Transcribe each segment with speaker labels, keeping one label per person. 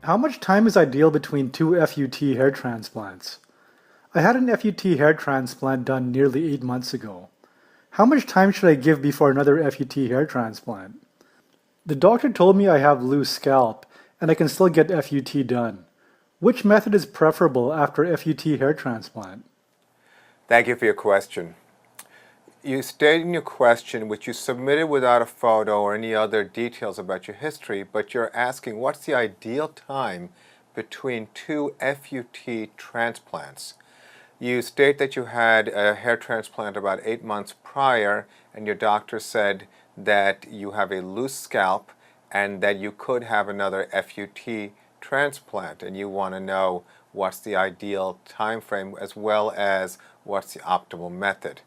Speaker 1: How much time is ideal between two FUT hair transplants? I had an FUT hair transplant done nearly 8 months ago. How much time should I give before another FUT hair transplant? The doctor told me I have loose scalp and I can still get FUT done. Which method is preferable after FUT hair transplant?
Speaker 2: Thank you for your question. You stated in your question, which you submitted without a photo or any other details about your history, but you're asking what's the ideal time between two FUT transplants. You state that you had a hair transplant about 8 months prior, and your doctor said that you have a loose scalp and that you could have another FUT transplant, and you want to know what's the ideal time frame as well as what's the optimal method.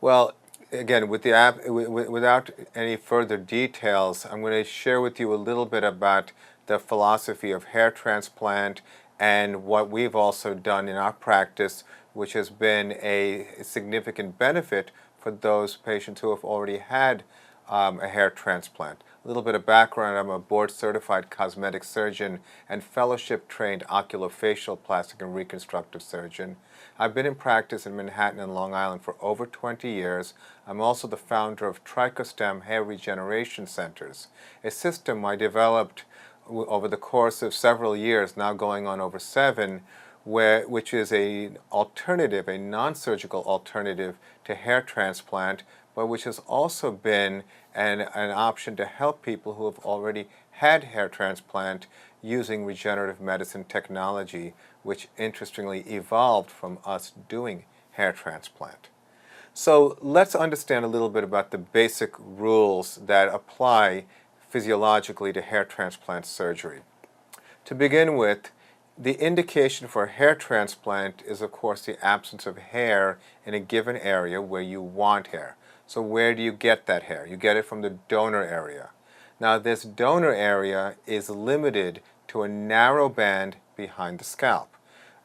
Speaker 2: Well, again, without any further details, I'm going to share with you a little bit about the philosophy of hair transplant and what we've also done in our practice, which has been a significant benefit for those patients who have already had a hair transplant. A little bit of background: I'm a board-certified cosmetic surgeon and fellowship-trained oculofacial plastic and reconstructive surgeon. I've been in practice in Manhattan and Long Island for over 20 years. I'm also the founder of TrichoStem Hair Regeneration Centers, a system I developed over the course of several years, now going on over 7, which is an alternative, a non-surgical alternative to hair transplant, but which has also been an option to help people who have already had hair transplant using regenerative medicine technology, which interestingly evolved from us doing hair transplant. So let's understand a little bit about the basic rules that apply physiologically to hair transplant surgery. To begin with, the indication for a hair transplant is, of course, the absence of hair in a given area where you want hair. So where do you get that hair? You get it from the donor area. Now, this donor area is limited to a narrow band behind the scalp.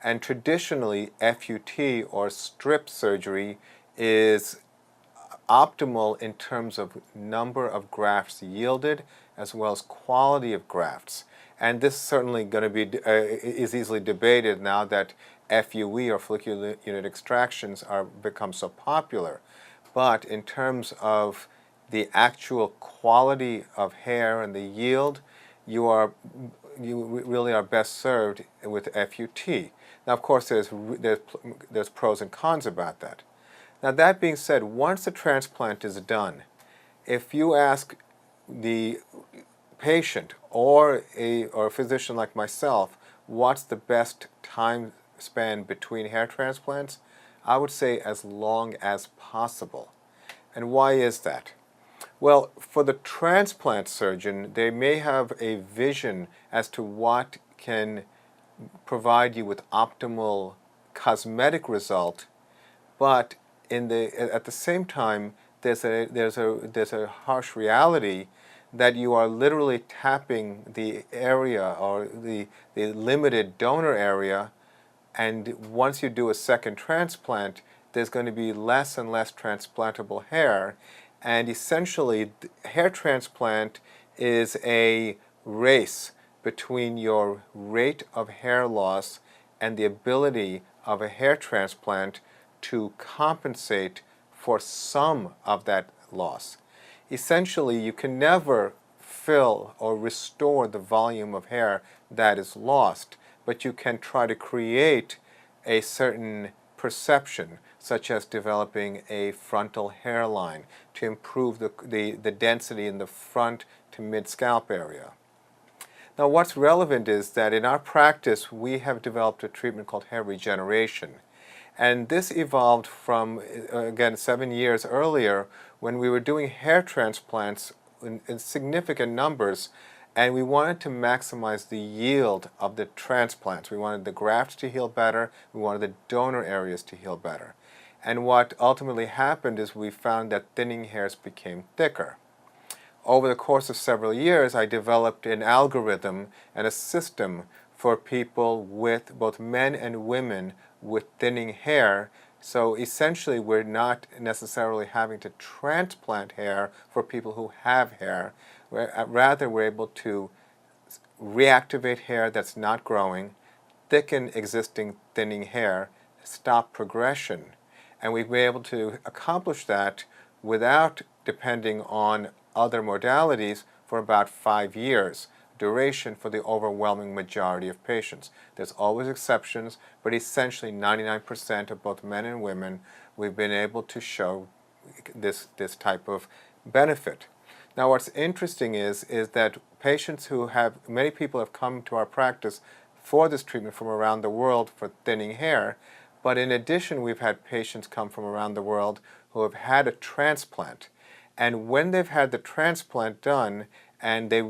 Speaker 2: And traditionally, FUT or strip surgery is optimal in terms of number of grafts yielded as well as quality of grafts. And this is certainly going to be is easily debated now that FUE or follicular unit extractions are become so popular. But in terms of the actual quality of hair and the yield, you really are best served with FUT. Now, of course, there's pros and cons about that. Now, that being said, once the transplant is done, if you ask the patient or a physician like myself, what's the best time span between hair transplants, I would say as long as possible. And why is that? Well, for the transplant surgeon, they may have a vision as to what can provide you with optimal cosmetic result, but at the same time, there's a harsh reality that you are literally tapping the area or the limited donor area, and once you do a second transplant, there's going to be less and less transplantable hair, and essentially hair transplant is a race between your rate of hair loss and the ability of a hair transplant to compensate for some of that loss. Essentially, you can never fill or restore the volume of hair that is lost, but you can try to create a certain perception, such as developing a frontal hairline to improve the density in the front to mid-scalp area. Now, what's relevant is that in our practice, we have developed a treatment called hair regeneration. And this evolved from, again, 7 years earlier when we were doing hair transplants in significant numbers, and we wanted to maximize the yield of the transplants. We wanted the grafts to heal better. We wanted the donor areas to heal better. And what ultimately happened is we found that thinning hairs became thicker. Over the course of several years, I developed an algorithm and a system for people with both men and women with thinning hair. So essentially, we're not necessarily having to transplant hair for people who have hair. Rather, we're able to reactivate hair that's not growing, thicken existing thinning hair, stop progression. And we've been able to accomplish that without depending on other modalities for about 5 years duration for the overwhelming majority of patients. There's always exceptions, but essentially 99% of both men and women, we've been able to show this type of benefit. Now what's interesting is that patients many people have come to our practice for this treatment from around the world for thinning hair, but in addition we've had patients come from around the world who have had a transplant. And when they've had the transplant done and they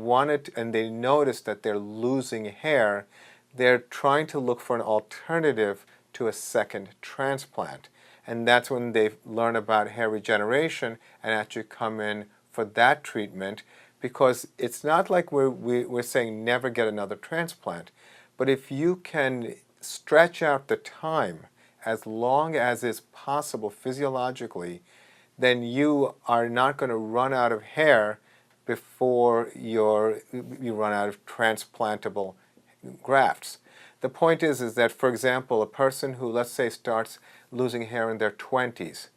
Speaker 2: noticed that they're losing hair, they're trying to look for an alternative to a second transplant. And that's when they learn about hair regeneration and actually come in for that treatment, because it's not like we're saying never get another transplant. But if you can stretch out the time as long as is possible physiologically, then you are not going to run out of hair before you run out of transplantable grafts. The point is that, for example, a person who, let's say, starts losing hair in their 20s,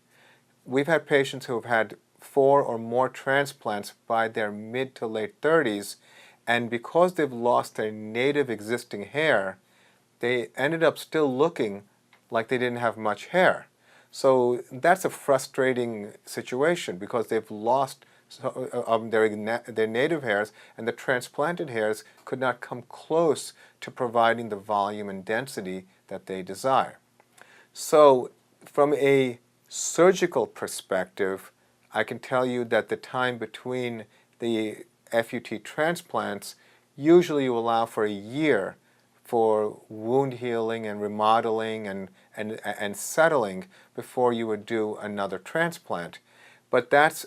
Speaker 2: we've had patients who have had 4 or more transplants by their mid to late 30s, and because they've lost their native existing hair, they ended up still looking like they didn't have much hair. So that's a frustrating situation because they've lost their native hairs, and the transplanted hairs could not come close to providing the volume and density that they desire. So from a surgical perspective, I can tell you that the time between the FUT transplants usually you allow for a year for wound healing and remodeling and settling before you would do another transplant. But that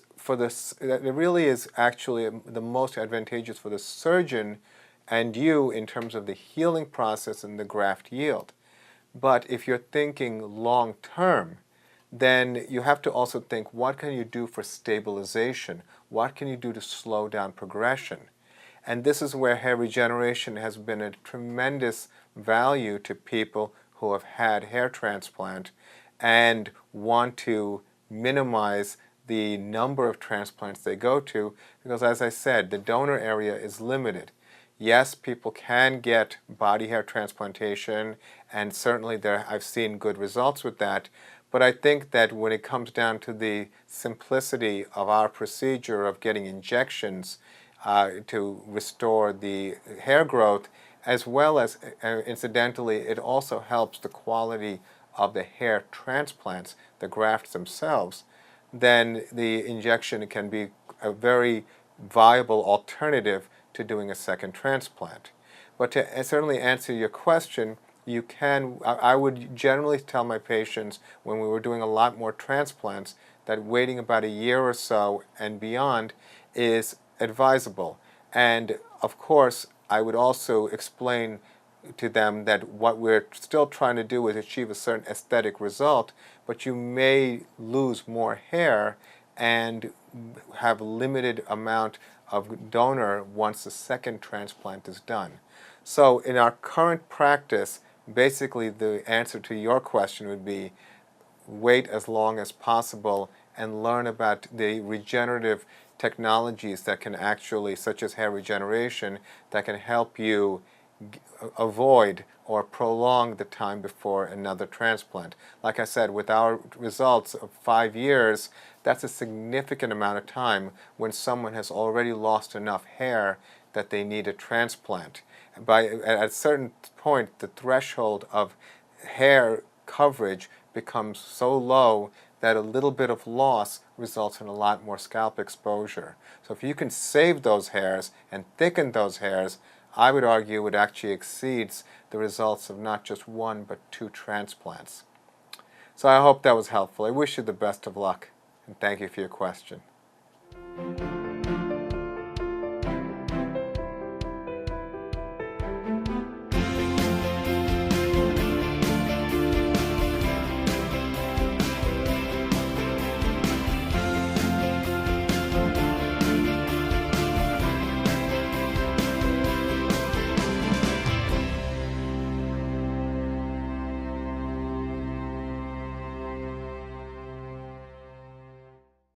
Speaker 2: really is actually the most advantageous for the surgeon and you in terms of the healing process and the graft yield. But if you're thinking long term, then you have to also think, what can you do for stabilization? What can you do to slow down progression? And this is where hair regeneration has been a tremendous value to people who have had hair transplant and want to minimize the number of transplants they go to, because as I said, the donor area is limited. Yes, people can get body hair transplantation, and certainly I've seen good results with that, but I think that when it comes down to the simplicity of our procedure of getting injections to restore the hair growth, as well as, incidentally, it also helps the quality of the hair transplants, the grafts themselves, then the injection can be a very viable alternative to doing a second transplant. But to certainly answer your question, I would generally tell my patients when we were doing a lot more transplants that waiting about a year or so and beyond is advisable. And of course, I would also explain to them that what we're still trying to do is achieve a certain aesthetic result, but you may lose more hair and have a limited amount of donor once the second transplant is done. So in our current practice, basically the answer to your question would be wait as long as possible and learn about the regenerative technologies that can actually, such as hair regeneration, that can help you avoid or prolong the time before another transplant. Like I said, with our results of 5 years, that's a significant amount of time when someone has already lost enough hair that they need a transplant. At a certain point, the threshold of hair coverage becomes so low that a little bit of loss results in a lot more scalp exposure. So if you can save those hairs and thicken those hairs, I would argue it actually exceeds the results of not just 1 but 2 transplants. So I hope that was helpful. I wish you the best of luck, and thank you for your question.